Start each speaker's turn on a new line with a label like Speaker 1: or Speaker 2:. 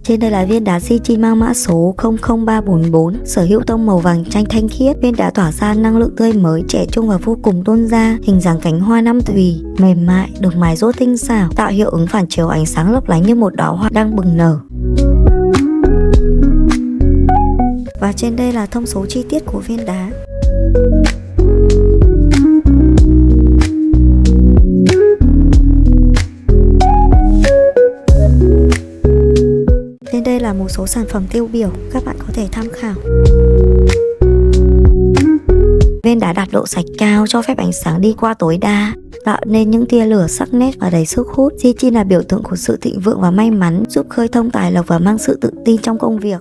Speaker 1: Trên đây là viên đá Xi mang mã số 00344, sở hữu tông màu vàng chanh thanh khiết. Viên đá tỏa ra năng lượng tươi mới, trẻ trung và vô cùng tôn da. Hình dáng cánh hoa năm thùy, mềm mại, được mài rũa tinh xảo, tạo hiệu ứng phản chiếu ánh sáng lấp lánh như một đóa hoa đang bừng nở. Và trên đây là thông số chi tiết của viên đá. Trên đây là một số sản phẩm tiêu biểu, các bạn có thể tham khảo. Viên đá đạt độ sạch cao, cho phép ánh sáng đi qua tối đa, tạo nên những tia lửa sắc nét và đầy sức hút. Xi là biểu tượng của sự thịnh vượng và may mắn, giúp khơi thông tài lộc và mang sự tự tin trong công việc.